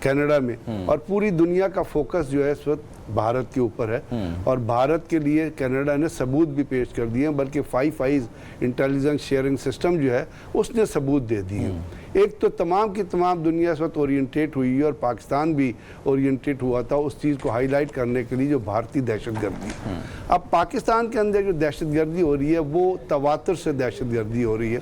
Canada میں، اور پوری دنیا کا فوکس جو ہے اس وقت بھارت کے اوپر ہے، اور بھارت کے لیے کینیڈا نے ثبوت بھی پیش کر دیے ہیں، بلکہ 5 آئیز انٹیلیجنس شیئرنگ سسٹم جو ہے اس نے ثبوت دے دیے۔ ایک تو تمام کی تمام دنیا اس وقت اورینٹیٹ ہوئی ہے، اور پاکستان بھی اورینٹیٹ ہوا تھا اس چیز کو ہائی لائٹ کرنے کے لیے جو بھارتی دہشت گردی۔ اب پاکستان کے اندر جو دہشت گردی ہو رہی ہے وہ تواتر سے دہشت گردی ہو رہی ہے،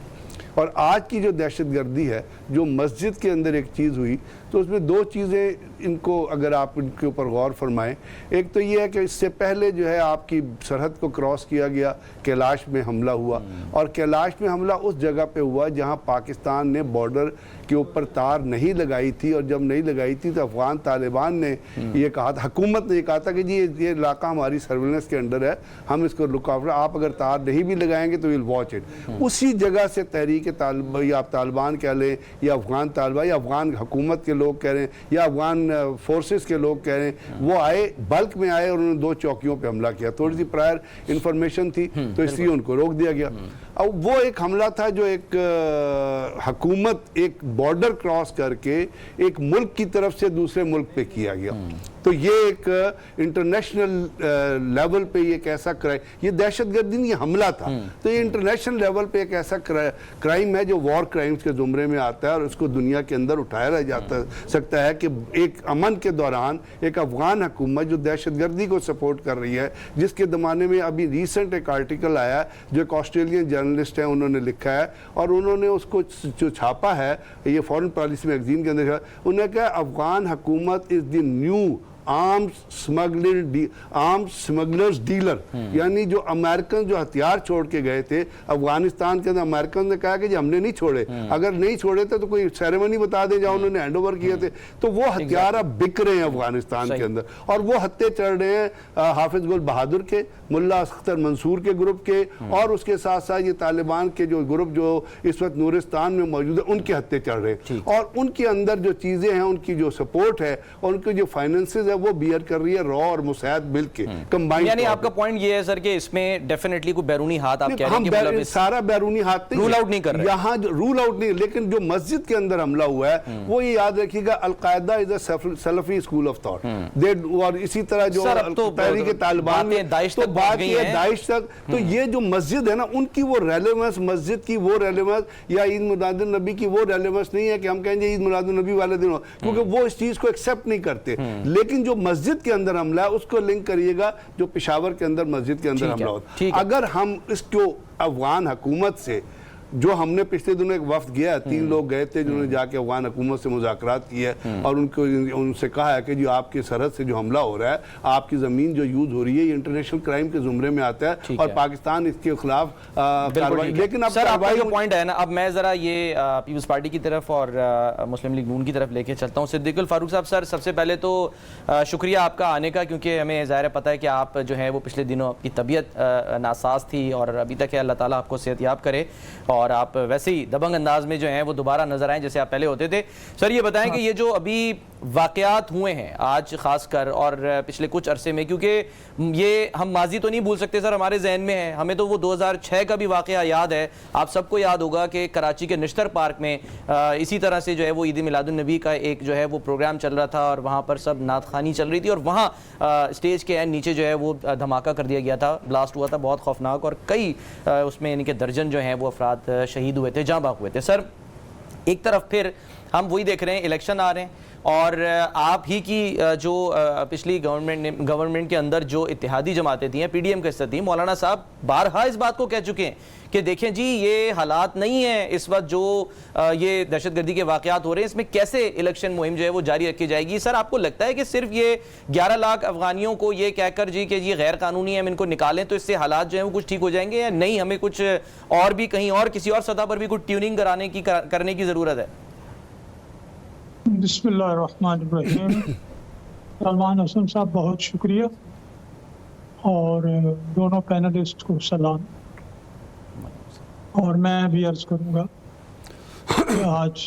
اور آج کی جو دہشت گردی ہے جو مسجد کے اندر ایک چیز ہوئی، تو اس میں 2 چیزیں ان کو اگر آپ ان کے اوپر غور فرمائیں۔ ایک تو یہ ہے کہ اس سے پہلے جو ہے آپ کی سرحد کو کراس کیا گیا، کیلاش میں حملہ ہوا، اور کیلاش میں حملہ اس جگہ پہ ہوا جہاں پاکستان نے بارڈر کے اوپر تار نہیں لگائی تھی، اور جب نہیں لگائی تھی تو افغان طالبان نے یہ کہا تھا، حکومت نے یہ کہا تھا کہ جی یہ علاقہ ہماری سرویلنس کے انڈر ہے، ہم اس کو رک آؤٹ، آپ اگر تار نہیں بھی لگائیں گے تو ویل واچ اٹ۔ اسی جگہ سے تحریک یا آپ طالبان کہہ لیں، یا افغان طالبان، یا افغان حکومت کے لوگ کہہ رہے ہیں، یا افغان فورسز کے لوگ کہہ رہے ہیں، وہ آئے، بلک میں آئے، اور انہوں نے 2 چوکیوں پہ حملہ کیا۔ تھوڑی سی پرائر انفارمیشن تھی تو اس لیے ان کو روک دیا گیا۔ اب وہ ایک حملہ تھا جو ایک حکومت ایک بارڈر کراس کر کے ایک ملک کی طرف سے دوسرے ملک پہ کیا گیا، تو یہ ایک انٹرنیشنل لیول پہ ایک ایسا یہ دہشت گردی نہیں، یہ حملہ تھا، تو یہ انٹرنیشنل لیول پہ ایک ایسا کرائم ہے جو وار کرائمز کے زمرے میں آتا ہے، اور اس کو دنیا کے اندر اٹھایا جاتا سکتا ہے کہ ایک امن کے دوران ایک افغان حکومت جو دہشت گردی کو سپورٹ کر رہی ہے، جس کے زمانے میں ابھی ریسنٹ ایک آرٹیکل آیا ہے جو ایک آسٹریلین جرنلسٹ ہیں انہوں نے لکھا ہے، اور انہوں نے اس کو جو چھاپا ہے یہ فورن پالیسی میگزین کے اندر، انہوں نے کہا افغان حکومت از دی نیو آرمز سمگلرز ڈیلر، یعنی جو امریکن جو ہتھیار چھوڑ کے گئے تھے افغانستان کے اندر، امریکن نے کہا کہ جی ہم نے نہیں چھوڑے، اگر نہیں چھوڑے تھے تو کوئی سیریمنی بتا دیں جہاں انہوں نے ہینڈ اوور کیے تھے، تو وہ ہتھیار اب بک رہے ہیں افغانستان کے اندر، اور وہ ہتھے چڑھ رہے ہیں حافظ گل بہادر کے، ملا اختر منصور کے گروپ کے، اور اس کے ساتھ ساتھ یہ طالبان کے جو گروپ جو اس وقت نورستان میں موجود ہے ان کے ہتھے چڑھ رہے ہیں، اور ان کے اندر جو چیزیں ہیں، ان کی جو سپورٹ ہے اور ان کی جو فائننسز وہ بیئر کر رہی ہے را اور مساعد مل کے کمبائنڈ۔ یعنی آپ کا پوائنٹ یہ ہے سر کہ اس میں ڈیفینیٹلی کوئی بیرونی ہاتھ آپ کہہ رہے ہیں کہ ہم سارا بیرونی ہاتھ رول آؤٹ نہیں کر رہے، یہاں رول آؤٹ نہیں، لیکن جو مسجد کے اندر حملہ ہوا ہے وہ یہ یاد رکھیے گا القاعدہ از اے سلفی اسکول آف تھاٹ، اور اسی طرح جو تحریک طالبان میں تو بات یہ ہے داعش تک، تو یہ جو مسجد ہے نا ان کی وہ ریلیونس، مسجد کی وہ ریلیونس یا عید میلاد النبی کی وہ ریلیونس نہیں ہے کہ ہم کہیں گے عید میلاد النبی والے دن، کیونکہ وہ اس چیز کو ایکسیپٹ نہیں کرتے، لیکن جو مسجد کے اندر حملہ ہے اس کو لنک کریے گا جو پشاور کے اندر مسجد کے اندر حملہ ہوتا ہے۔ اگر ہم اس کو افغان حکومت سے جو ہم نے پچھلے دنوں ایک وفد گیا، 3 لوگ گئے تھے جنہوں نے جا کے افغان حکومت سے مذاکرات کیے اور ان سے کہا ہے کہ جو آپ کی سرحد سے جو حملہ ہو رہا ہے، آپ کی زمین جو یوز ہو رہی ہے، یہ انٹرنیشنل کرائم کے زمرے میں آتا ہے اور پاکستان اس کے خلاف کارروائی۔ لیکن اب سر آپ کا جو پوائنٹ ہے نا، اب میں ذرا یہ پیپلز پارٹی کی طرف اور مسلم لیگ نون کی طرف لے کے چلتا ہوں۔ صدیق الفاروق صاحب، سر سب سے پہلے تو شکریہ آپ کا آنے کا، کیونکہ ہمیں ظاہر پتہ ہے کہ آپ جو ہے وہ پچھلے دنوں آپ کی طبیعت ناساز تھی اور ابھی تک ہے، اللہ تعالیٰ آپ کو صحت یاب کرے اور آپ ویسے ہی دبنگ انداز میں جو ہیں وہ دوبارہ نظر آئیں جیسے آپ پہلے ہوتے تھے۔ سر یہ بتائیں کہ یہ جو ابھی واقعات ہوئے ہیں آج خاص کر اور پچھلے کچھ عرصے میں، کیونکہ یہ ہم ماضی تو نہیں بھول سکتے سر، ہمارے ذہن میں ہے، ہمیں تو وہ 2006 کا بھی واقعہ یاد ہے، آپ سب کو یاد ہوگا کہ کراچی کے نشتر پارک میں اسی طرح سے جو ہے وہ عید میلاد النبی کا ایک جو ہے وہ پروگرام چل رہا تھا اور وہاں پر سب نعت خوانی چل رہی تھی اور وہاں اسٹیج کے نیچے جو ہے وہ دھماکہ کر دیا گیا تھا، بلاسٹ ہوا تھا، بہت خوفناک، اور کئی اس میں یعنی کہ درجن جو ہیں وہ افراد شہید ہوئے تھے، جاں بحق ہوئے تھے۔ سر ایک طرف پھر ہم وہی دیکھ رہے ہیں، الیکشن آ رہے ہیں اور آپ ہی کی جو پچھلی گورنمنٹ کے اندر جو اتحادی جماعتیں تھیں، پی ڈی ایم کے حصہ تھیں، مولانا صاحب بارہا اس بات کو کہہ چکے ہیں کہ دیکھیں جی یہ حالات نہیں ہیں اس وقت جو یہ دہشت گردی کے واقعات ہو رہے ہیں، اس میں کیسے الیکشن مہم جو ہے وہ جاری رکھی جائے گی۔ سر آپ کو لگتا ہے کہ صرف یہ 11 لاکھ افغانیوں کو یہ کہہ کر جی کہ یہ غیر قانونی ہے ہم ان کو نکالیں تو اس سے حالات جو ہیں وہ کچھ ٹھیک ہو جائیں گے، یا نہیں ہمیں کچھ اور بھی کہیں اور کسی اور سطح پر بھی کچھ ٹیوننگ کرنے کی ضرورت ہے؟ بسم اللہ الرحمن الرحیم۔ سلمان حسن صاحب بہت شکریہ اور دونوں پینلسٹ کو سلام، اور میں بھی عرض کروں گا کہ آج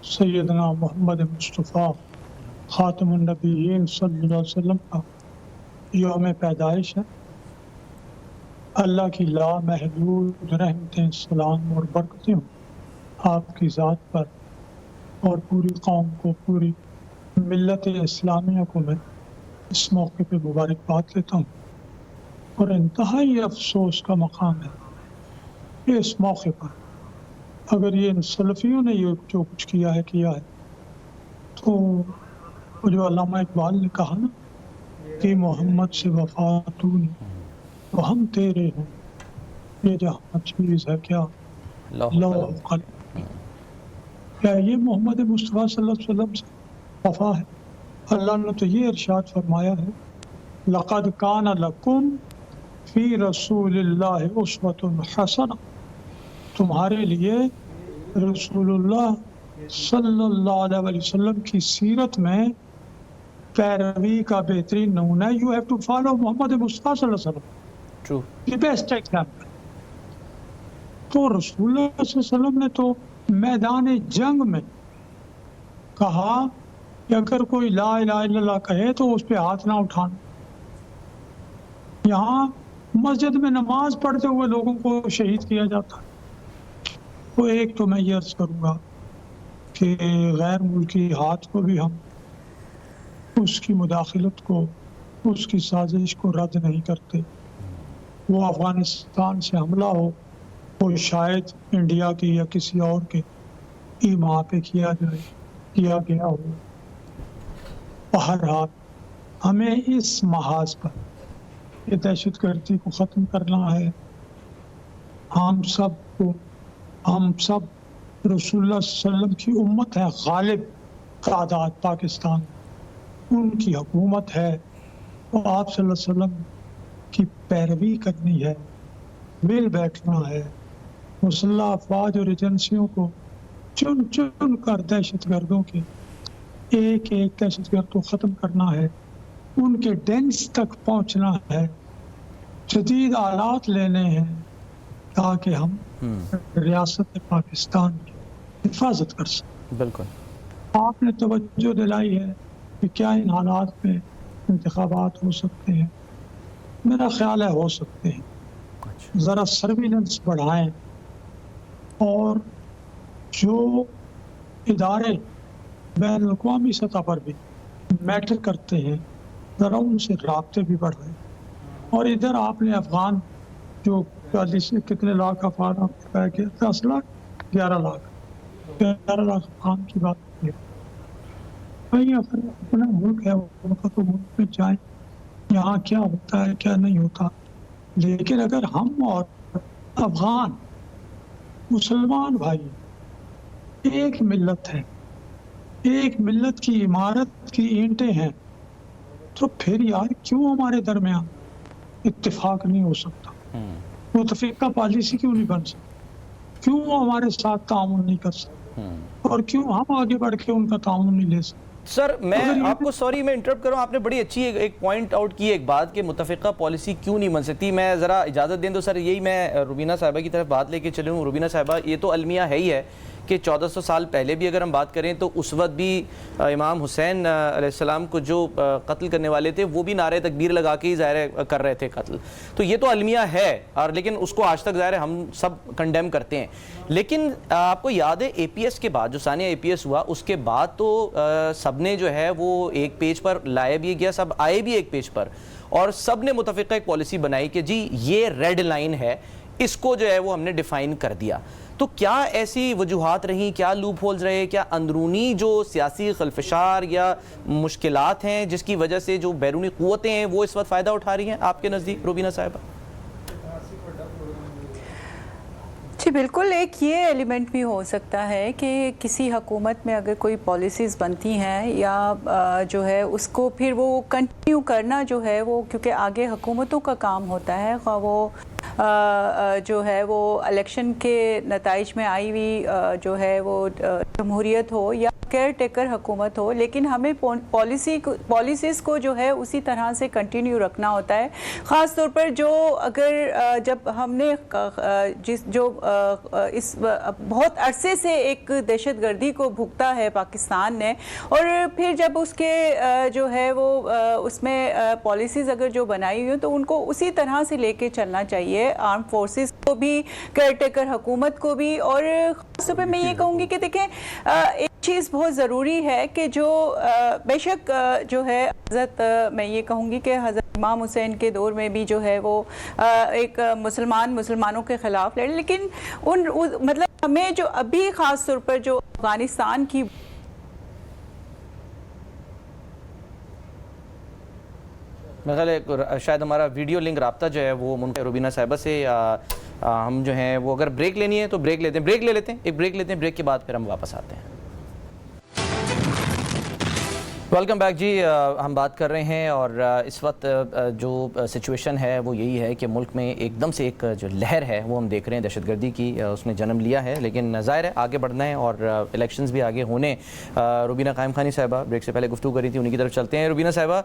سیدنا محمد مصطفیٰ خاتم النبیین صلی اللہ علیہ وسلم کا یوم پیدائش ہے۔ اللہ کی لامحدود رحمتیں، سلام اور برکتیں آپ کی ذات پر اور پوری قوم کو، پوری ملت اسلامیہ کو میں اس موقع پہ مبارکباد دیتا ہوں، اور انتہائی افسوس کا مقام ہے کہ اس موقع پر اگر یہ ان سلفیوں نے یہ جو کچھ کیا ہے تو وہ جو علامہ اقبال نے کہا نا کہ محمد سے وفا تو نہیں تو ہم تیرے ہیں، یہ جہاں چیز ہے کیا لو قلب، کیا یہ محمد مصطفیٰ صلی اللہ علیہ وسلم سے وفا ہے؟ اللہ نے تو یہ ارشاد فرمایا ہے لقد کان لکم فی رسول اللہ اسوۃ حسنہ، تمہارے لیے رسول اللہ صلی اللہ علیہ وسلم کی سیرت میں پیروی کا بہترین نمونہ ہے. یو ہیو ٹو فالو محمد مصطفیٰ صلی اللہ علیہ وسلم، ٹرو. The best example. تو رسول اللہ صلی اللہ علیہ وسلم نے تو میدان جنگ میں کہا کہ اگر کوئی لا الہ الا اللہ کہے تو اس پہ ہاتھ نہ اٹھانا. یہاں مسجد میں نماز پڑھتے ہوئے لوگوں کو شہید کیا جاتا ہے. تو ایک تو میں یہ عرض کروں گا کہ غیر ملکی ہاتھ کو بھی ہم اس کی مداخلت کو، اس کی سازش کو رد نہیں کرتے. وہ افغانستان سے حملہ ہو، وہ شاید انڈیا کی یا کسی اور کے ایما پہ کیا گیا ہو. بہرحال ہمیں اس محاذ پر یہ دہشت گردی کو ختم کرنا ہے. ہم سب رسول اللہ صلی اللہ علیہ وسلم کی امت ہے، غالب تعداد پاکستان، ان کی حکومت ہے، اور آپ صلی اللہ علیہ وسلم کی پیروی کرنی ہے، مل بیٹھنا ہے. مسلح افواج اور ایجنسیوں کو چن چن کر دہشت گردوں کے ایک ایک دہشت گرد کو ختم کرنا ہے، ان کے ڈینس تک پہنچنا ہے، جدید آلات لینے ہیں تاکہ ہم ریاست پاکستان کی حفاظت کر سکیں. بالکل. آپ نے توجہ دلائی ہے کہ کیا ان حالات میں انتخابات ہو سکتے ہیں. میرا خیال ہے ہو سکتے ہیں. ذرا سرویلنس بڑھائیں اور جو ادارے بین الاقوامی سطح پر بھی میٹر کرتے ہیں ذرا ان سے رابطے بھی بڑھائیں. اور ادھر آپ نے افغان جو 40 کتنے لاکھ افغان آپ نے کہا 10 لاکھ 11 لاکھ افغان کی بات کی ہے. بھائی اگر اپنا ملک ہے ان کا تو ملک میں جائیں، یہاں کیا ہوتا ہے کیا نہیں ہوتا. لیکن اگر ہم اور افغان مسلمان بھائی ایک ملت ہے، ایک ملت کی عمارت کی اینٹیں ہیں، تو پھر یار کیوں ہمارے درمیان اتفاق نہیں ہو سکتا؟ متفقہ پالیسی کیوں نہیں بن سکتی؟ کیوں ہمارے ساتھ تعاون نہیں کر سکتے؟ اور کیوں ہم آگے بڑھ کے ان کا تعاون نہیں لے سکتے؟ سر میں آپ کو سوری میں انٹرپٹ کروں، آپ نے بڑی اچھی ایک پوائنٹ آؤٹ کی ایک بات کہ متفقہ پالیسی کیوں نہیں بن سکتی. میں ذرا اجازت دیں تو سر یہی میں روبینہ صاحبہ کی طرف بات لے کے چلوں. روبینہ صاحبہ یہ تو المیہ ہے ہی ہے کہ 1400 سال پہلے بھی اگر ہم بات کریں تو اس وقت بھی امام حسین علیہ السلام کو جو قتل کرنے والے تھے وہ بھی نعرہ تکبیر لگا کے ہی ظاہر کر رہے تھے قتل. تو یہ تو المیہ ہے، اور لیکن اس کو آج تک ظاہر ہم سب کنڈیم کرتے ہیں. لیکن آپ کو یاد ہے اے پی ایس کے بعد جو ثانیہ اے پی ایس ہوا اس کے بعد تو سب نے جو ہے وہ ایک پیج پر لایا بھی گیا، سب آئے بھی ایک پیج پر، اور سب نے متفقہ ایک پالیسی بنائی کہ جی یہ ریڈ لائن ہے، اس کو جو ہے وہ ہم نے ڈیفائن کر دیا. تو کیا ایسی وجوہات رہیں، کیا لوپ ہولز رہے، کیا اندرونی جو سیاسی خلفشار یا مشکلات ہیں جس کی وجہ سے جو بیرونی قوتیں ہیں وہ اس وقت فائدہ اٹھا رہی ہیں آپ کے نزدیک روبینہ صاحبہ؟ جی بالکل، ایک یہ ایلیمنٹ بھی ہو سکتا ہے کہ کسی حکومت میں اگر کوئی پالیسیز بنتی ہیں یا جو ہے اس کو پھر وہ کنٹینیو کرنا جو ہے وہ، کیونکہ آگے حکومتوں کا کام ہوتا ہے، خواہ وہ جو ہے وہ الیکشن کے نتائج میں آئی ہوئی جو ہے وہ جمہوریت ہو یا کیئر ٹیکر حکومت ہو، لیکن ہمیں پالیسیز کو جو ہے اسی طرح سے کنٹینیو رکھنا ہوتا ہے. خاص طور پر جو اگر جب ہم نے جو اس بہت عرصے سے ایک دہشت گردی کو بھگتا ہے پاکستان نے، اور پھر جب اس کے جو ہے وہ اس میں پالیسیز اگر جو بنائی ہوئی تو ان کو اسی طرح سے لے کے چلنا چاہیے، آرم فورسز کو بھی، کیئر ٹیکر حکومت کو بھی. اور خاص طور پہ میں یہ کہوں گی کہ دیکھیں چیز بہت ضروری ہے کہ جو بے شک جو ہے حضرت میں یہ کہوں گی کہ حضرت امام حسین کے دور میں بھی جو ہے وہ ایک مسلمانوں کے خلاف لڑے، لیکن مطلب ہمیں جو ابھی خاص طور پر جو افغانستان کی میرا خیال ہے شاید ہمارا ویڈیو لنک رابطہ جو ہے وہ روبینہ صاحبہ سے ہم جو ہیں وہ اگر بریک لینی ہے تو بریک لیتے ہیں، بریک لے لیتے ہیں، ایک بریک لیتے ہیں، بریک کے بعد پھر ہم واپس آتے ہیں۔ ویلکم بیک جی، ہم بات کر رہے ہیں اور اس وقت جو سچویشن ہے وہ یہی ہے کہ ملک میں ایک دم سے ایک جو لہر ہے وہ ہم دیکھ رہے ہیں دہشت گردی کی، اس نے جنم لیا ہے، لیکن ظاہر ہے آگے بڑھنا ہے اور الیکشنز بھی آگے ہونے۔ روبینہ قائم خانی صاحبہ بریک سے پہلے گفتگو کری تھی، انہی کی طرف چلتے ہیں۔ روبینہ صاحبہ،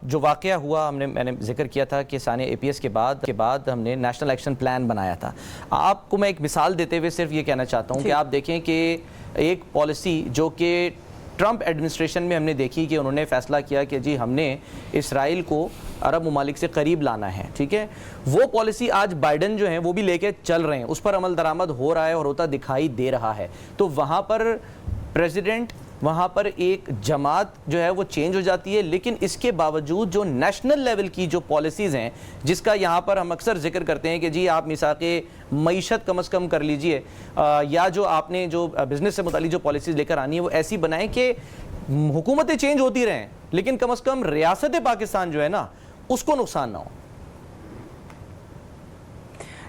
جو واقعہ ہوا میں نے ذکر کیا تھا کہ سانحہ APS کے بعد ہم نے نیشنل ایکشن پلان بنایا تھا۔ آپ کو میں ایک مثال دیتے ہوئے صرف یہ کہنا چاہتا ہوں کہ آپ دیکھیں کہ ایک پالیسی جو کہ ٹرمپ ایڈمنسٹریشن میں ہم نے دیکھی کہ انہوں نے فیصلہ کیا کہ جی ہم نے اسرائیل کو عرب ممالک سے قریب لانا ہے، ٹھیک ہے، وہ پالیسی آج بائیڈن جو ہیں وہ بھی لے کے چل رہے ہیں، اس پر عمل درآمد ہو رہا ہے اور ہوتا دکھائی دے رہا ہے۔ تو وہاں پر پریزیڈنٹ، وہاں پر ایک جماعت جو ہے وہ چینج ہو جاتی ہے، لیکن اس کے باوجود جو نیشنل لیول کی جو پالیسیز ہیں، جس کا یہاں پر ہم اکثر ذکر کرتے ہیں کہ جی آپ میثاق معیشت کم از کم کر لیجئے، یا جو آپ نے جو بزنس سے متعلق جو پالیسیز لے کر آنی ہے وہ ایسی بنائیں کہ حکومتیں چینج ہوتی رہیں لیکن کم از کم ریاست پاکستان جو ہے نا اس کو نقصان نہ ہو۔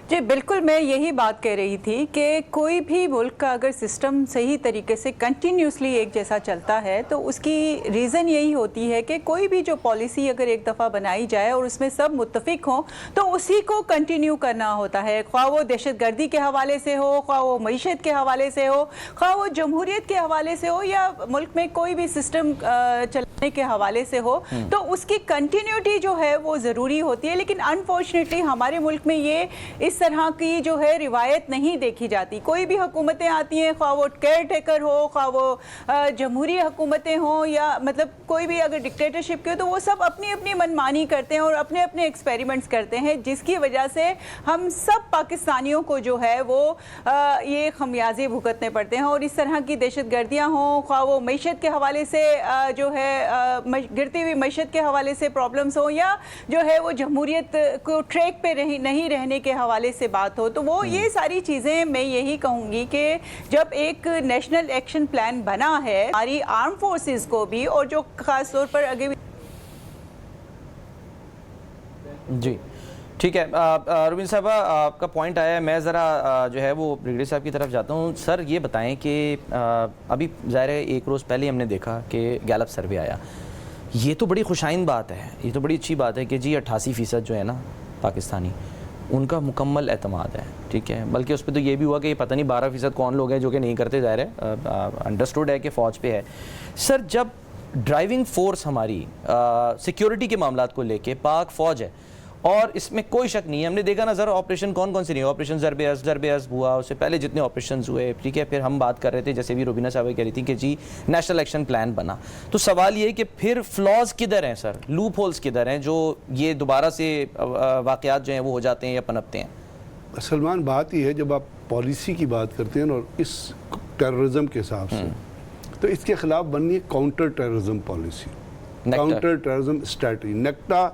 جی بالکل، میں یہی بات کہہ رہی تھی کہ کوئی بھی ملک کا اگر سسٹم صحیح طریقے سے کنٹینیوسلی ایک جیسا چلتا ہے تو اس کی ریزن یہی ہوتی ہے کہ کوئی بھی جو پالیسی اگر ایک دفعہ بنائی جائے اور اس میں سب متفق ہوں تو اسی کو کنٹینیو کرنا ہوتا ہے، خواہ وہ دہشت گردی کے حوالے سے ہو، خواہ وہ معیشت کے حوالے سے ہو، خواہ وہ جمہوریت کے حوالے سے ہو، یا ملک میں کوئی بھی سسٹم چلانے کے حوالے سے ہو، تو اس کی کنٹینیوٹی جو ہے وہ ضروری ہوتی ہے۔ لیکن انفارچونیٹلی ہمارے ملک میں یہ اس طرح کی جو ہے روایت نہیں دیکھی جاتی۔ کوئی بھی حکومتیں آتی ہیں، خواہ وہ کیئر ٹیکر ہو، خواہ وہ جمہوری حکومتیں ہوں، یا مطلب کوئی بھی اگر ڈکٹیٹرشپ کی ہو، تو وہ سب اپنی اپنی منمانی کرتے ہیں اور اپنے اپنے ایکسپیریمنٹس کرتے ہیں، جس کی وجہ سے ہم سب پاکستانیوں کو جو ہے وہ یہ خمیازے بھگتنے پڑتے ہیں۔ اور اس طرح کی دہشت گردیاں ہوں، خواہ وہ معیشت کے حوالے سے جو ہے گرتی ہوئی معیشت کے حوالے سے پرابلمس ہوں، یا جو ہے وہ جمہوریت کو ٹریک پہ نہیں رہنے کے حوالے سے بات ہو، تو وہ یہ ساری چیزیں میں یہی کہوں گی کہ جب ایک نیشنل ایکشن پلان بنا ہے ہماری آرم فورسز کو بھی، اور جو خاص طور پر آگے بھی جی ٹھیک ہے، روبین صاحبہ آپ کا پوائنٹ آیا ہے، میں ذرا جو ہے وہ بریگیڈیئر صاحب کی طرف جاتا ہوں۔ سر یہ بتائیں کہ ابھی ظاہر ہے ایک روز پہلے ہم نے دیکھا کہ گیلپ سروے آیا، یہ تو بڑی خوشائند بات ہے، یہ تو بڑی اچھی بات ہے کہ جی 88% جو ہے نا پاکستانی ان کا مکمل اعتماد ہے، ٹھیک ہے، بلکہ اس پہ تو یہ بھی ہوا کہ پتہ نہیں 12% کون لوگ ہیں جو کہ نہیں کرتے، ظاہر ہے انڈرسٹوڈ ہے کہ فوج پہ ہے۔ سر جب ڈرائیونگ فورس ہماری سیکیورٹی کے معاملات کو لے کے پاک فوج ہے، اور اس میں کوئی شک نہیں ہے، ہم نے دیکھا نا سر آپریشن کون سے نہیں، آپریشن ضرب عزب ہوا، اس سے پہلے جتنے آپریشنز ہوئے، ٹھیک ہے، پھر ہم بات کر رہے تھے جیسے بھی روبینہ صاحب کہہ رہی تھی کہ جی نیشنل ایکشن پلان بنا، تو سوال یہ ہے کہ پھر فلاز کدھر ہیں سر، لوپ ہولز کدھر ہیں جو یہ دوبارہ سے واقعات جو ہیں وہ ہو جاتے ہیں یا پنپتے ہیں؟ سلمان، بات یہ ہے جب آپ پالیسی کی بات کرتے ہیں اور اس ٹیررزم کے حساب سے تو اس کے خلاف بننی ہے counter terrorism policy, counter terrorism strategy. NACTA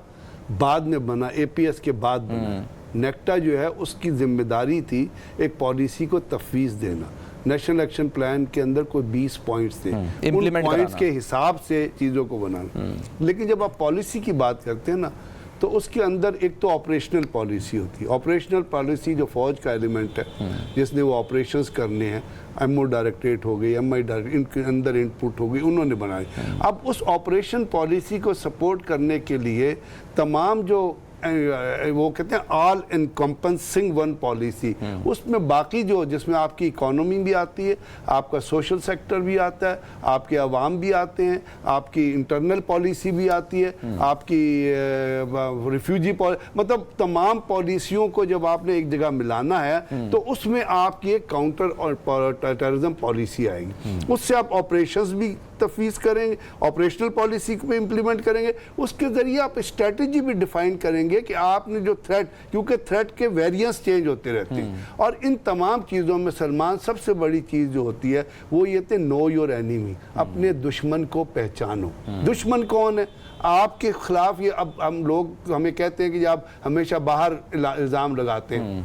بعد میں بنا، APS کے بعد بنا۔ نیکٹا جو ہے اس کی ذمہ داری تھی ایک پالیسی کو تفویض دینا۔ نیشنل ایکشن پلان کے اندر کوئی 20 پوائنٹس تھے، ان پوائنٹس کے حساب سے چیزوں کو بنانا۔ لیکن جب آپ پالیسی کی بات کرتے ہیں نا تو اس کے اندر ایک تو آپریشنل پالیسی ہوتی ہے، آپریشنل پالیسی جو فوج کا ایلیمنٹ ہے جس نے وہ آپریشنز کرنے ہیں، MO ڈائریکٹریٹ ہو گئی، MI ڈائریکٹریٹ، ان کے اندر انپٹ ہو گئی، انہوں نے بنائی۔ اب اس آپریشن پالیسی کو سپورٹ کرنے کے لیے تمام جو وہ کہتے ہیں آل انکمپنسنگ ون پالیسی، اس میں باقی جو جس میں آپ کی اکانومی بھی آتی ہے، آپ کا سوشل سیکٹر بھی آتا ہے، آپ کے عوام بھی آتے ہیں، آپ کی انٹرنل پالیسی بھی آتی ہے، آپ کی ریفیوجی پالیسی، مطلب تمام پالیسیوں کو جب آپ نے ایک جگہ ملانا ہے تو اس میں آپ کی ایک کاؤنٹر اور ٹیررزم پالیسی آئے گی۔ اس سے آپ آپریشنز بھی تفویض کریں گے، آپریشنل پالیسی کو بھی امپلیمنٹ کریں گے، اس کے ذریعے آپ اسٹریٹجی بھی ڈیفائن کریں دیں گے کہ آپ نے جو تھریٹ، کیونکہ تھریٹ کے ویریئنس چینج ہوتے رہتے ہیں، اور ان تمام چیزوں میں سلمان سب سے بڑی چیز جو ہوتی ہے وہ یہ تھے نو یور اینیمی، اپنے دشمن کو پہچانو۔ دشمن کون ہے؟ آپ کے خلاف یہ اب ہم لوگ ہمیں کہتے ہیں کہ آپ ہمیشہ باہر الزام لگاتے ہیں،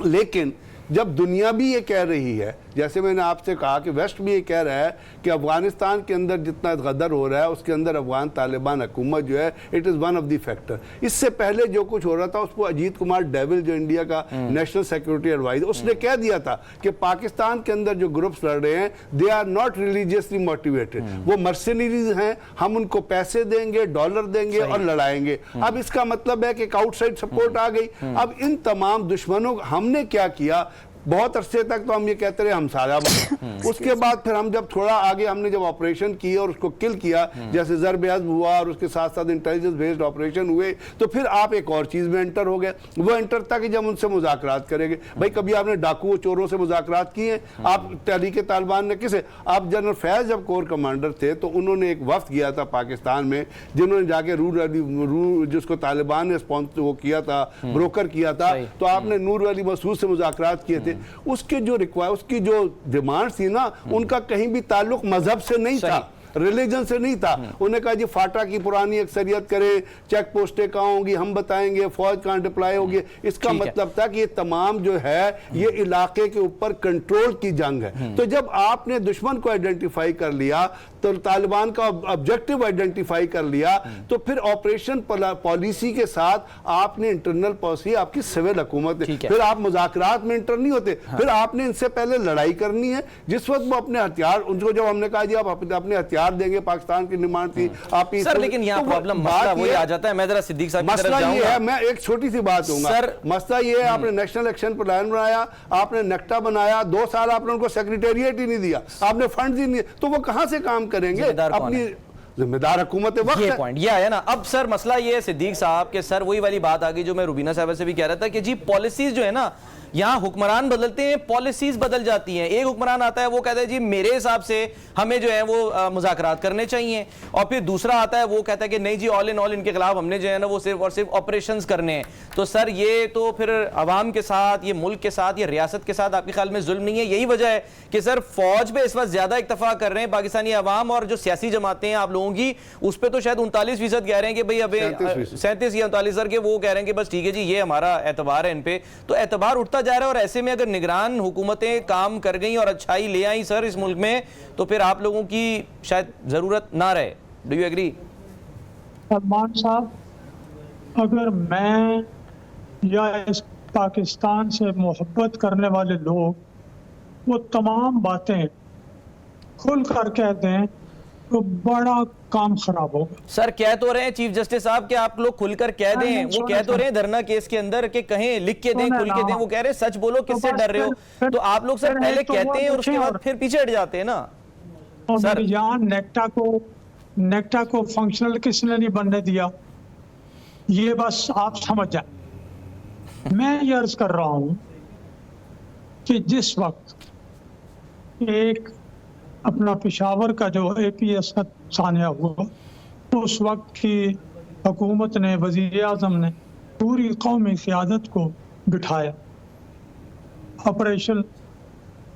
لیکن جب دنیا بھی یہ کہہ رہی ہے، جیسے میں نے آپ سے کہا کہ ویسٹ بھی یہ کہہ رہا ہے کہ افغانستان کے اندر جتنا غدر ہو رہا ہے اس کے اندر افغان طالبان حکومت جو ہے it is one of the factor. اس سے پہلے جو کچھ ہو رہا تھا اس کو اجیت کمار ڈیول جو انڈیا کا نیشنل سیکورٹی ایڈوائزر، اس نے کہہ دیا تھا کہ پاکستان کے اندر جو گروپس لڑ رہے ہیں they are not religiously motivated, وہ مرسنریز ہیں، ہم ان کو پیسے دیں گے، ڈالر دیں گے اور لڑائیں گے۔ اب اس کا مطلب ہے کہ ایک آؤٹ سائڈ سپورٹ آ گئی۔ اب ان تمام دشمنوں ہم نے کیا کیا؟ بہت عرصے تک تو ہم یہ کہتے رہے ہم سارا اس کے بعد پھر ہم جب تھوڑا آگے ہم نے جب آپریشن کیا اور اس کو کل کیا، جیسے ضرب عزم ہوا اور اس کے ساتھ ساتھ انٹیلیجنس بیسڈ آپریشن ہوئے، تو پھر آپ ایک اور چیز میں انٹر ہو گئے۔ وہ انٹر تھا کہ جب ان سے مذاکرات کریں گے۔ بھائی کبھی آپ نے ڈاکو چوروں سے مذاکرات کیے ہیں؟ آپ تحریک طالبان نے کسے؟ آپ جنرل فیض جب کور کمانڈر تھے تو انہوں نے ایک وفد کیا تھا پاکستان میں، جنہوں نے جا کے جس کو طالبان نے وہ کیا تھا، بروکر کیا تھا، تو آپ نے نور علی مسعود سے مذاکرات کیے تھے۔ اس کی جو ڈیمانڈ تھی نا، ان کا کہیں بھی تعلق مذہب سے نہیں تھا، ریلیجن سے نہیں تھا۔ انہوں نے کہا جی فاٹا کی پرانی اکثریت کرے، چیک پوسٹیں کہاں ہوں گی ہم بتائیں گے، فوج کہاں ڈپلائی ہوگی۔ اس کا مطلب تھا کہ یہ تمام جو ہے یہ علاقے کے اوپر کنٹرول کی جنگ ہے۔ تو جب آپ نے دشمن کو آئیڈینٹیفائی کر لیا، تو طالبان کا آبجیکٹیو آئیڈینٹیفائی کر لیا، تو پھر آپریشن پالیسی کے ساتھ آپ نے انٹرنل پالیسی، آپ کی سول حکومت ہے، پھر آپ مذاکرات میں انٹر نہیں ہوتے، پھر آپ نے ان سے پہلے لڑائی کرنی ہے۔ جس وقت وہ اپنے ہتھیار، ان کو جب ہم نے کہا جی آپ اپنے ہتھیار دیں گے، پاکستان کی ڈیمانڈ تھی آپ سر، لیکن یہاں پرابلم مسئلہ وہی آ جاتا ہے۔ میں ذرا صدیق صاحب کی طرف جاؤں گا۔ مسئلہ یہ ہے، میں ایک چھوٹی سی بات ہوں گا، مسئلہ یہ ہے آپ نے نیشنل ایکشن پلان بنایا، آپ نے نیکٹا بنایا، 2 سال آپ نے ان کو سیکریٹریٹ ہی نہیں دیا، آپ نے فنڈز ہی نہیں، تو وہ کہاں سے کام کریں گے؟ اپنی ذمہ دار حکومت وقت ہے۔ یہ پوائنٹ یہ آیا نا۔ اب سر مسئلہ یہ ہے صدیق صاحب کہ سر وہی والی بات آگئی جو میں روبینہ صاحبہ سے بھی کہہ رہا تھا کہ جی پالیسیز جو ہے نا، یہاں حکمران بدلتے ہیں، پالیسیز بدل جاتی ہیں۔ ایک حکمران آتا ہے وہ کہتا ہے جی میرے حساب سے ہمیں جو ہے وہ مذاکرات کرنے چاہیے، اور پھر دوسرا آتا ہے وہ کہتا ہے کہ نہیں جی آل ان آل ان کے خلاف ہم نے جو ہے نا وہ صرف اور صرف آپریشنز کرنے ہیں۔ تو سر یہ تو پھر عوام کے ساتھ، یہ ملک کے ساتھ، یہ ریاست کے ساتھ آپ کے خیال میں ظلم نہیں ہے؟ یہی وجہ ہے کہ سر فوج پہ اس وقت زیادہ اکتفا کر رہے ہیں پاکستانی عوام، اور جو سیاسی جماعتیں ہیں آپ لوگوں کی اس پہ تو شاید 39% کہہ رہے ہیں کہ بھئی ابھی 37 یا 39 سر کے وہ کہہ رہے ہیں کہ بس ٹھیک ہے جی یہ ہمارا اعتبار ہے ان پہ۔ تو اعتبار اٹھتا جا رہا ہے، اور ایسے میں اگر نگران حکومتیں کام کر گئیں اور اچھائی لے آئیں سر اس ملک میں، تو پھر آپ لوگوں کی شاید ضرورت نہ رہے۔ Do you agree? سلمان صاحب، اگر میں یا اس پاکستان سے محبت کرنے والے لوگ وہ تمام باتیں کھل کر کہہ دیں تو بڑا کام خراب ہوگا۔ سر کہہ تو رہے ہیں چیف جسٹس صاحب کہ آپ لوگ کھل کر کہہ دیں، وہ کہہ تو رہے ہیں دھرنا کیس کے اندر کہ کہیں لکھ کے دیں، کھل کے دیں، وہ کہہ رہے ہیں سچ بولو، کس سے ڈر رہے ہو؟ تو آپ لوگ سر پہلے کہتے ہیں اور اس کے بعد پھر پیچھے ہٹ جاتے ہیں نا۔ سر یہاں نیکٹا کو فنکشنل کس نے نہیں بننے دیا، یہ بس آپ سمجھ جائیں۔ میں یہ عرض کر رہا ہوں کہ جس وقت ایک اپنا پشاور کا جو اے پی ایس کا سانحہ ہوا، اس وقت کی حکومت نے، وزیر اعظم نے پوری قومی قیادت کو بٹھایا، آپریشن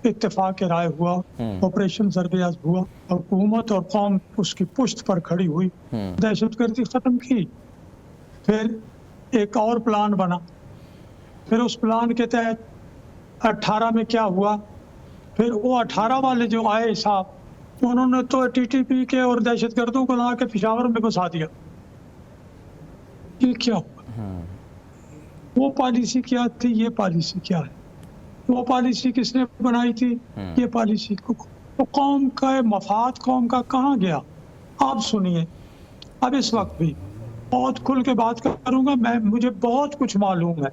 اتفاق رائے ہوا، آپریشن ضرب عزم ہوا، حکومت اور قوم اس کی پشت پر کھڑی ہوئی، دہشت گردی ختم کی۔ پھر ایک اور پلان بنا، پھر اس پلان کے تحت 18 میں کیا ہوا، پھر وہ 18 والے جو آئے صاحب، انہوں نے تو ٹی ٹی پی کے اور دہشت گردوں کو لا کے پشاور میں بسا دیا۔ یہ کیا ہوا؟ وہ پالیسی کیا تھی، یہ پالیسی کیا ہے؟ وہ پالیسی کس نے بنائی تھی، یہ پالیسی کو قوم کا مفاد قوم کا کہاں گیا؟ آپ سنیے، اب اس وقت بھی بہت کھل کے بات کروں گا، مجھے بہت کچھ معلوم ہے،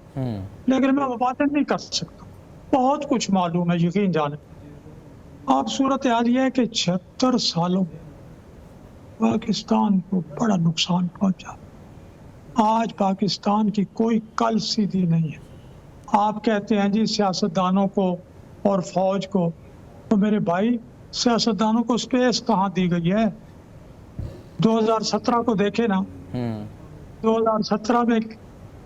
لیکن میں وہ باتیں نہیں کر سکتا، بہت کچھ معلوم ہے، یقین جانیں۔ آپ صورتحال یہ ہے کہ 76 سالوں میں پاکستان کو بڑا نقصان پہنچا۔ آج پاکستان کی کوئی کل سیدھی نہیں ہے۔ آپ کہتے ہیں جی سیاستدانوں کو اور فوج کو، تو میرے بھائی سیاستدانوں کو سپیس کہاں دی گئی ہے؟ 2017 کو دیکھیں نا، 2017 میں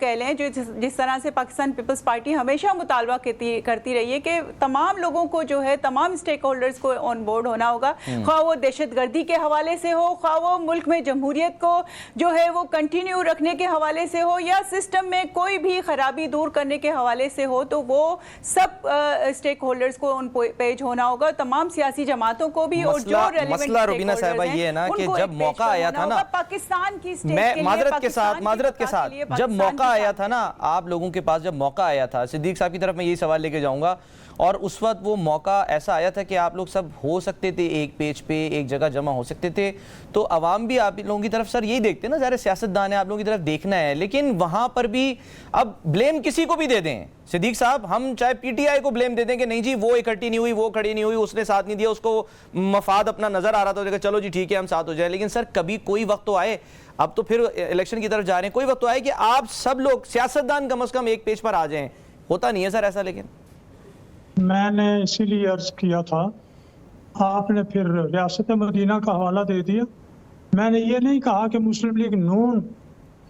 کہہ لیں، جو جس طرح سے پاکستان پیپلز پارٹی ہمیشہ مطالبہ کرتی رہی ہے کہ تمام لوگوں کو جو ہے، تمام اسٹیک ہولڈرز کو آن بورڈ ہونا ہوگا، خواہ وہ دہشت گردی کے حوالے سے ہو، خواہ وہ ملک میں جمہوریت کو جو ہے وہ کنٹینیو رکھنے کے حوالے سے ہو، یا سسٹم میں کوئی بھی خرابی دور کرنے کے حوالے سے ہو، تو وہ سب اسٹیک ہولڈرز کو آن پیج ہونا ہوگا، تمام سیاسی جماعتوں کو بھی، اور جو مسئلہ روبینہ صاحبہ یہ ہے نا کہ جب موقع آیا تھا نا پاکستان کی میں معذرت کے ساتھ جب موقع آیا تھا نا آپ لوگوں کے پاس، جب موقع آیا تھا، صدیق صاحب کی طرف میں یہی سوال لے کے جاؤں گا، اور اس وقت وہ موقع ایسا آیا تھا کہ آپ لوگ سب ہو سکتے تھے ایک پیج پہ، ایک جگہ جمع ہو سکتے تھے، تو عوام بھی آپ لوگوں کی طرف سر یہی دیکھتے ہیں نا، ظاہر سیاستدان ہے، آپ لوگوں کی طرف دیکھنا ہے، لیکن وہاں پر بھی اب بلیم کسی کو بھی دے دیں صدیق صاحب، ہم چاہے پی ٹی آئی کو بلیم دے دیں کہ نہیں جی وہ اکٹھی نہیں ہوئی، وہ کھڑی نہیں ہوئی، اس نے ساتھ نہیں دیا، اس کو مفاد اپنا نظر آ رہا تھا، چلو جی ٹھیک ہے ہم ساتھ ہو جائیں، لیکن سر کبھی کوئی وقت تو آئے، اب تو پھر الیکشن کی طرف جا رہے ہیں، کوئی وقت تو آئے کہ آپ سب لوگ سیاستدان کم از کم ایک پیج پر آ جائیں، ہوتا نہیں ہے سر ایسا، لیکن میں نے اسی لیے عرض کیا تھا، آپ نے پھر ریاست مدینہ کا حوالہ دے دیا، میں نے یہ نہیں کہا کہ مسلم لیگ نون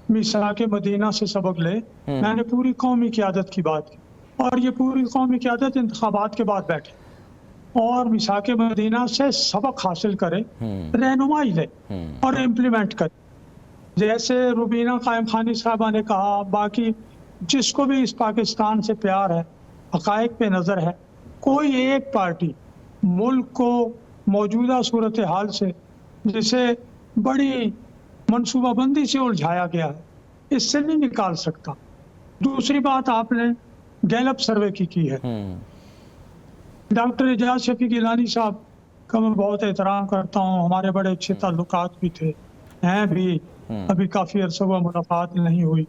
میثاق مدینہ سے سبق لے، میں نے پوری قومی قیادت کی بات کی، اور یہ پوری قومی قیادت انتخابات کے بعد بیٹھے اور میثاق مدینہ سے سبق حاصل کرے، رہنمائی لے اور امپلیمنٹ کرے، جیسے روبینہ قائم خانی صاحبہ نے کہا، باقی جس کو بھی اس پاکستان سے پیار ہے، حقائق پہ نظر ہے، کوئی ایک پارٹی ملک کو موجودہ صورتحال سے، جسے بڑی منصوبہ بندی سے الجھایا گیا ہے، اس سے نہیں نکال سکتا۔ دوسری بات آپ نے گیلپ سروے کی ہے، ڈاکٹر اعجاز شفیق گیلانی صاحب کا میں بہت احترام کرتا ہوں، ہمارے بڑے اچھے تعلقات بھی تھے، ہیں بھی، ابھی کافی عرصہ ہوا ملاقات نہیں ہوئی،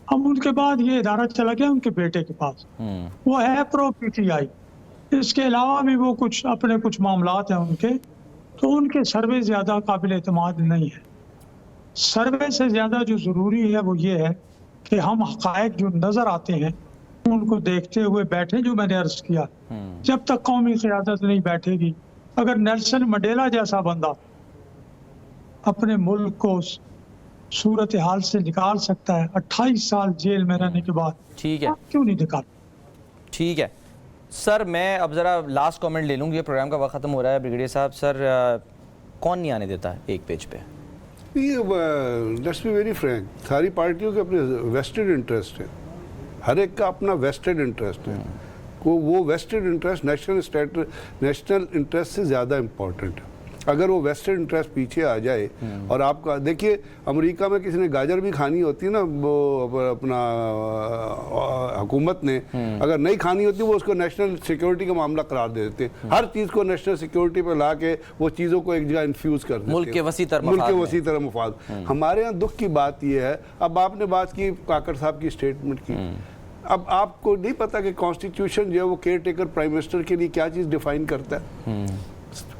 اب ان کے بعد یہ ادارہ چلا گیا ان کے بیٹے کے پاس، وہ ہے پرو پی ٹی آئی، اس کے علاوہ بھی وہ اپنے کچھ معاملات ہیں ان کے، تو ان کے سروے زیادہ قابل اعتماد نہیں ہے۔ سروے سے زیادہ جو ضروری ہے وہ یہ ہے کہ ہم حقائق جو نظر آتے ہیں ان کو دیکھتے ہوئے بیٹھے، جو میں نے عرض کیا، جب تک قومی قیادت نہیں بیٹھے گی، اگر نیلسن منڈیلا جیسا بندہ اپنے ملک کو صورتحال سے نکال سکتا ہے 28 سال جیل میں رہنے کے بعد، ٹھیک ہے، کیوں نہیں نکال؟ ٹھیک ہے سر، میں اب ذرا لاسٹ کامنٹ لے لوں گی، پروگرام کا وقت ختم ہو رہا ہے۔ بریگیڈیئر صاحب، سر کون نہیں آنے دیتا ایک پیج پہ؟ لیٹس بی ویری فرینک، ساری پارٹیوں کے اپنے ویسٹڈ انٹرسٹ ہیں، ہر ایک کا اپنا ویسٹڈ انٹرسٹ ہے، وہ ویسٹڈ انٹرسٹ نیشنل انٹرسٹ سے زیادہ امپورٹنٹ ہے۔ اگر وہ ویسٹرن انٹرسٹ پیچھے آ جائے، اور آپ کا دیکھیے امریکہ میں کسی نے گاجر بھی کھانی ہوتی ہے نا، وہ اپنا حکومت نے اگر نہیں کھانی ہوتی وہ اس کو نیشنل سیکیورٹی کا معاملہ قرار دے دیتے ہیں، ہر چیز کو نیشنل سیکیورٹی پہ لا کے وہ چیزوں کو ایک جگہ انفیوز کر دیتے ہیں، ملک کے وسیع تر مفاد۔ ہمارے یہاں دکھ کی بات یہ ہے، اب آپ نے بات کی کاکڑ صاحب کی اسٹیٹمنٹ کی، اب آپ کو نہیں پتا کہ کانسٹیٹیوشن جو ہے وہ کیئر ٹیکر پرائم منسٹر کے لیے کیا چیز ڈیفائن کرتا ہے،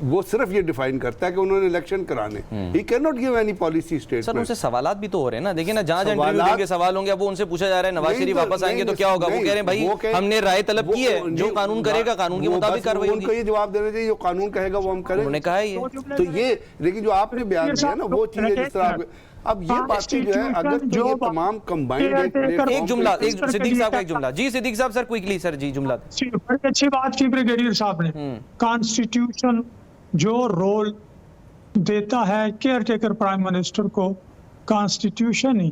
وہ صرف یہ ڈیفائن کرتا ہے کہ انہوں نے الیکشن کرانے، he can not give any policy statement. Sir ان سے سوالات بھی تو ہو رہے ہیں نا، دیکھیں نا، جہاں انٹرویو دیں گے سوال ہوں گے، اب وہ ان سے پوچھا جا رہا ہے نواز شریف واپس آئیں گے تو کیا ہوگا، وہ کہہ رہے ہیں بھائی ہم نے رائے طلب کی ہے، جو قانون کرے گا قانون کے مطابق کارروائی ہوگی۔ ان کو یہ جواب دینا چاہیے جو قانون کہے گا وہ ہم کریں، انہوں نے کہا ہے یہ تو یہ، لیکن جو آپ نے بیان کیا نا وہ چیزیں جس طرح اب یہ باتیں جو ہے اگر تو یہ تمام کمبائنڈ ایک جملہ، صدیق صاحب کا ایک جملہ، جی صدیق صاحب سر کوئکلی سر، جی جملہ۔ بڑی اچھی بات کی بریگیڈیئر صاحب نے، کانسٹیٹیوشن جو رول دیتا ہے کیئر ٹیکر پرائم منسٹر کو، کانسٹیٹیوشن ہی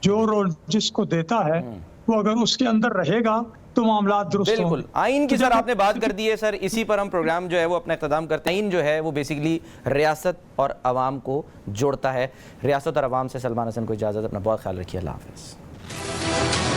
جو رول جس کو دیتا ہے وہ اگر اس کے اندر رہے گا تو معاملات درست ہوں۔ بالکل، آئین کی سر آپ نے بات کر دی ہے سر، اسی پر ہم پروگرام جو ہے وہ اپنا اختتام کرتے ہیں۔ آئین جو ہے وہ بیسیکلی ریاست اور عوام کو جوڑتا ہے۔ ریاست اور عوام سے سلمان حسن کو اجازت، اپنا بہت خیال رکھیے، اللہ حافظ۔